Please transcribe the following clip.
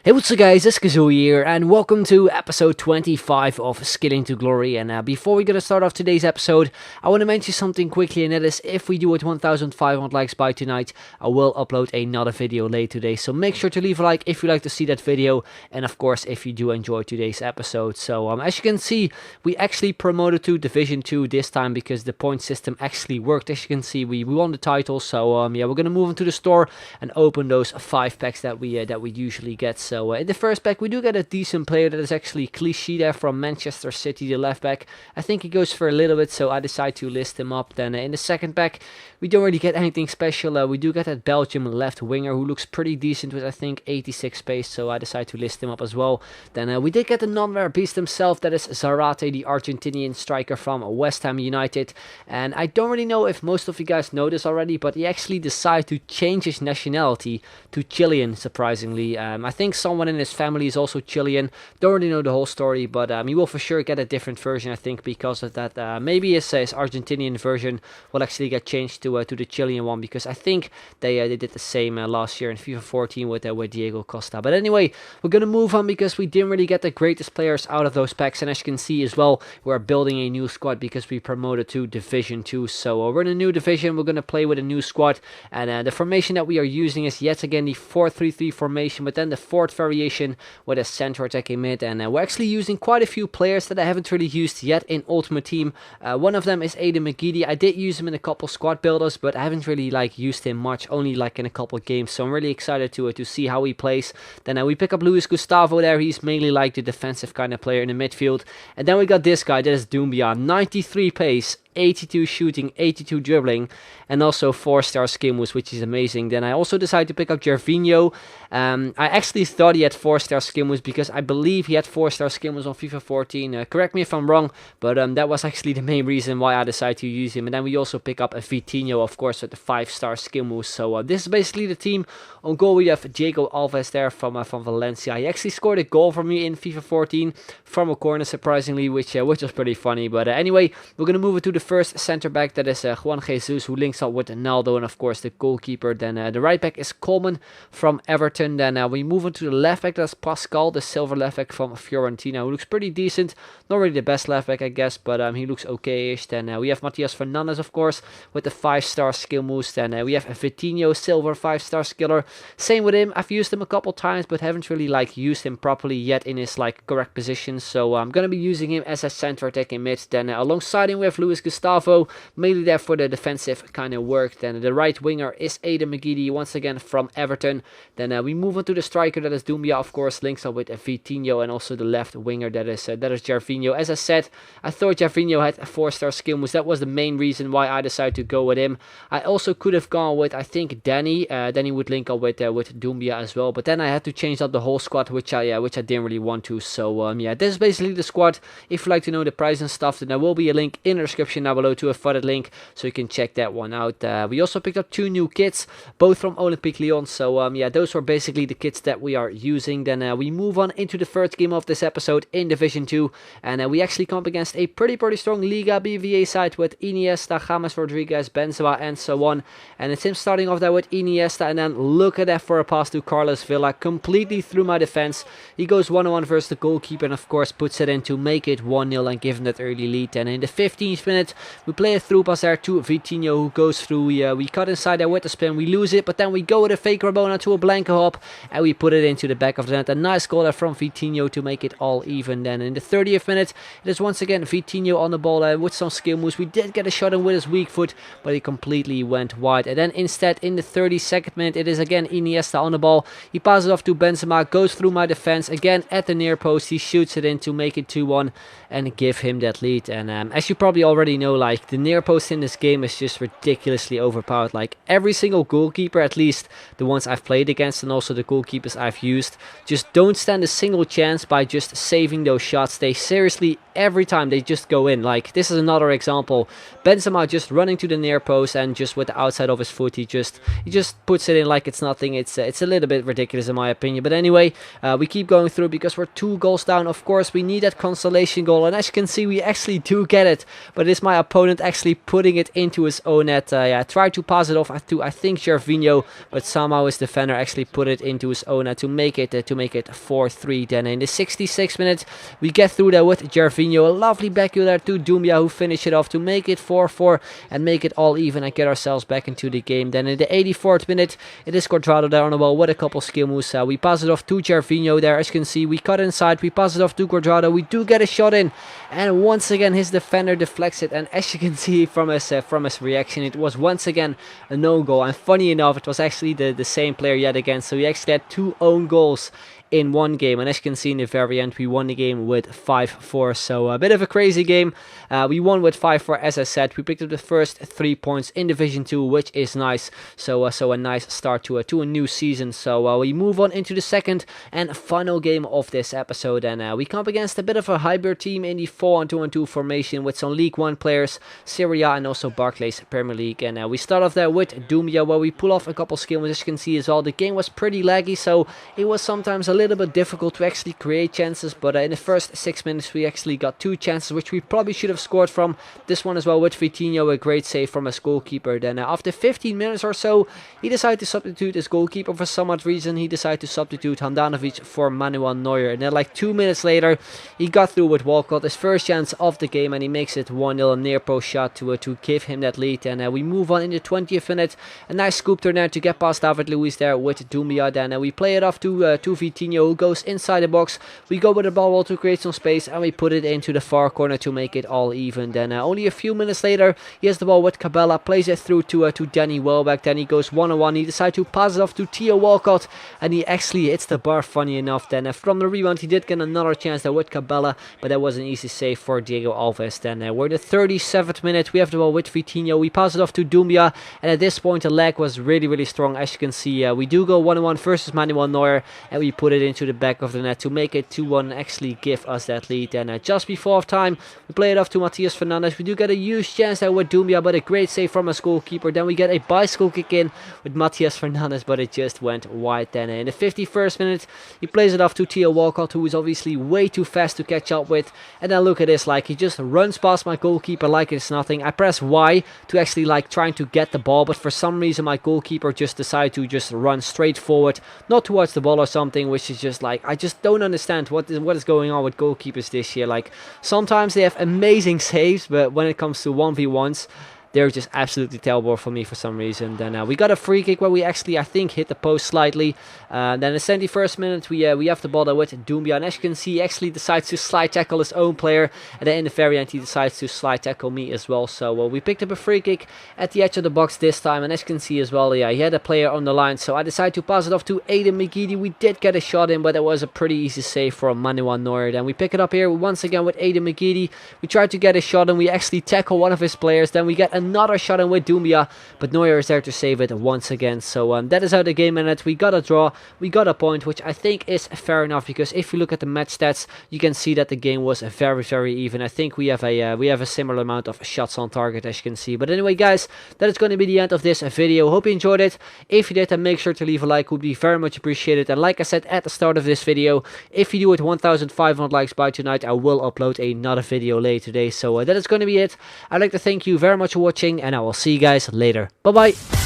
Hey, what's up guys, it's Kazoo here, and welcome to episode 25 of Skilling to Glory. And before we gonna start off today's episode, I want to mention something quickly, and that is, if we do it 1,500 likes by tonight, I will upload another video later today. So make sure to leave a like if you like to see that video, and of course, if you do enjoy today's episode. So as you can see, we actually promoted to Division 2 this time because the point system actually worked. As you can see, we won the title. So yeah, we're gonna move into the store and open those 5 packs that we usually get. So in the first pack, we do get a decent player. That is actually Clichy there from Manchester City, the left back. I think he goes for a little bit, so I decide to list him up. Then in the second pack, we don't really get anything special. We do get that Belgium left winger who looks pretty decent with, I think, 86 pace, so I decide to list him up as well. Then we did get the non-rare beast himself. That is Zarate, the Argentinian striker from West Ham United. And I don't really know if most of you guys know this already, but he actually decided to change his nationality to Chilean, surprisingly. I think someone in his family is also Chilean. Don't really know the whole story, but he will for sure get a different version, I think, because of that. Maybe his Argentinian version will actually get changed to the Chilean one, because I think they did the same last year in FIFA 14 with Diego Costa. But anyway, we're gonna move on because we didn't really get the greatest players out of those packs, and as you can see as well, we're building a new squad because we promoted to Division 2. So we're in a new division. We're gonna play with a new squad, and the formation that we are using is yet again the 4-3-3 formation, but then the fourth variation with a center attacking mid. And we're actually using quite a few players that I haven't really used yet in Ultimate Team. One of them is McGeady. I did use him in a couple squad builders, but I haven't really used him much, only in a couple games. So I'm really excited to see how he plays. Then we pick up Luis Gustavo there. He's mainly the defensive kind of player in the midfield. And then we got this guy, that is Doumbia, 93 pace, 82 shooting, 82 dribbling, and also 4-star skill moves, which is amazing. Then I also decided to pick up Gervinho. I actually thought he had 4-star skill moves because I believe he had 4-star skill moves on FIFA 14. Correct me if I'm wrong, but that was actually the main reason why I decided to use him. And then we also pick up a Vitinho, of course, with the 5-star skill moves. So this is basically the team. On goal we have Diego Alves there from Valencia. He actually scored a goal for me in FIFA 14 from a corner, surprisingly, which was pretty funny. But anyway, we're gonna move it to the first center back. That is Juan Jesus, who links up with Naldo, and of course the goalkeeper. Then the right back is Coleman from Everton. Then we move on to the left back. That's Pascal, the silver left back from Fiorentina, who looks pretty decent. Not really the best left back, I guess, but he looks okay-ish. Then we have Matias Fernandez, of course, with the 5-star skill moves. Then we have Vitinho, silver 5-star skiller. Same with him. I've used him a couple times, but haven't really used him properly yet in his correct position. So I'm gonna be using him as a center attacking mid. Then alongside him we have Luis Gustavo, mainly there for the defensive kind of work. Then the right winger is McGeady, once again from Everton. Then we move on to the striker, that is Doumbia, of course, links up with Vitinho, and also the left winger, that is Gervinho. As I said, I thought Gervinho had a 4-star skill moves. That was the main reason why I decided to go with him. I also could have gone with, I think, Danny. Danny would link up with Doumbia as well, but then I had to change up the whole squad, which I didn't really want to. So yeah, this is basically the squad. If you'd like to know the price and stuff, then there will be a link in the description down below to a further link, so you can check that one out. We also picked up 2 new kits, both from Olympique Lyon. So yeah, those were basically the kits that we are using. Then we move on into the third game of this episode in Division 2, and we actually come up against a pretty strong Liga BVA side with Iniesta, James Rodriguez, Benzema, and so on. And it's him starting off there with Iniesta, and then look at that for a pass to Carlos Villa, completely through my defense. He goes 1-on-1 versus the goalkeeper, and of course puts it in to make it 1-0 and give him that early lead. And in the 15th minute, we play a through pass there to Vitinho, who goes through. We cut inside there with the spin, we lose it, but then we go with a fake Rabona to a Blanco hop, and we put it into the back of the net. A nice goal there from Vitinho to make it all even. Then in the 30th minute, it is once again Vitinho on the ball with some skill moves. We did get a shot in with his weak foot, but he completely went wide. And then instead, in the 32nd minute, it is again Iniesta on the ball. He passes off to Benzema, goes through my defense, again at the near post. He shoots it in to make it 2-1 and give him that lead. And as you probably already know, the near post in this game is just ridiculously overpowered. Every single goalkeeper, at least the ones I've played against, and also the goalkeepers I've used, just don't stand a single chance by just saving those shots. They seriously every time they just go in. Like, this is another example. Benzema just running to the near post, and just with the outside of his foot, he just puts it in like it's nothing. It's a little bit ridiculous in my opinion. But anyway, we keep going through because we're 2 goals down. Of course, we need that consolation goal, and as you can see, we actually do get it. But it's my opponent actually putting it into his own net. Yeah, tried to pass it off to, I think, Gervinho, but somehow his defender actually put it into his own net to make it 4-3. Then in the 66th minute, we get through there with Gervinho. A lovely back there to Doumbia, who finished it off to make it 4-4 and make it all even and get ourselves back into the game. Then in the 84th minute, it is Cuadrado there on the ball with a couple skill moves. We pass it off to Gervinho there. As you can see, we cut inside, we pass it off to Cuadrado. We do get a shot in, and once again his defender deflects it. And as you can see from his reaction, it was once again a no-goal. And funny enough, it was actually the same player yet again. So he actually had 2 own goals in one game, and as you can see in the very end, we won the game with 5-4. So a bit of a crazy game. We won with 5-4. As I said, we picked up the first 3 points in Division 2, which is nice. So a nice start to a new season. So we move on into the second and final game of this episode, and we come up against a bit of a hybrid team in the 4-2-2 formation with some League 1 players, Serie A, and also Barclays Premier League. And we start off there with Doumbia, where we pull off a couple skill moves. As you can see as well, the game was pretty laggy, so it was sometimes a little bit difficult to actually create chances. But in the first 6 minutes, we actually got 2 chances, which we probably should have scored from. This one as well with Vitinho, a great save from his goalkeeper. Then after 15 minutes or so, he decided to substitute his goalkeeper for some odd reason. He decided to substitute Handanovic for Manuel Neuer. And then like 2 minutes later, he got through with Walcott, his first chance of the game, and he makes it 1-0, a near post shot to give him that lead. And we move on in the 20th minute. A nice scoop turn there to get past David Luiz there with Doumbia. Then we play it off to Vitinho, who goes inside the box. We go with the ball to create some space, and we put it into the far corner to make it all even. Then only a few minutes later, he has the ball with Cabella, plays it through to Danny Welbeck. Then he goes 1-on-1. He decides to pass it off to Theo Walcott, and he actually hits the bar, funny enough. Then from the rebound, he did get another chance there with Cabella, but that was an easy save for Diego Alves. Then we're in the 37th minute. We have the ball with Vitinho. We pass it off to Doumbia, and at this point, the leg was really strong. As you can see, we do go 1-on-1 versus Manuel Neuer, and we put it into the back of the net to make it 2-1 and actually give us that lead. And just before time, we play it off to Matias Fernandes. We do get a huge chance there with Doumbia, but a great save from his goalkeeper. Then we get a bicycle kick in with Matias Fernandes, but it just went wide. Then in the 51st minute, he plays it off to Theo Walcott, who is obviously way too fast to catch up with. And then look at this, like he just runs past my goalkeeper like it's nothing. I press Y to actually like trying to get the ball, but for some reason my goalkeeper just decided to just run straight forward, not towards the ball or something, which is just like, I just don't understand what is going on with goalkeepers this year. Like, sometimes they have amazing saves, but when it comes to 1v1s, they're just absolutely terrible for me for some reason. Then we got a free kick where we actually, I think, hit the post slightly. Then in the 71st minute, we have the ball there with Doumbia. And as you can see, he actually decides to slide tackle his own player. And then in the very end, he decides to slide tackle me as well. So we picked up a free kick at the edge of the box this time. And as you can see as well, yeah, he had a player on the line. So I decided to pass it off to McGeady. We did get a shot in, but it was a pretty easy save for Manuel Neuer. Then we pick it up here once again with McGeady. We tried to get a shot, and we actually tackle one of his players. Then we get another shot in with Doumbia, but Neuer is there to save it once again. So that is how the game ended. We got a draw, we got a point, which I think is fair enough, because if you look at the match stats, you can see that the game was very even. I think we have a similar amount of shots on target, as you can see. But anyway, guys, that is going to be the end of this video. Hope you enjoyed it. If you did, then make sure to leave a like, would be very much appreciated. And like I said at the start of this video, if you do it 1,500 likes by tonight, I will upload another video later today. So that is going to be it. I'd like to thank you very much for watching, and I will see you guys later. Bye bye.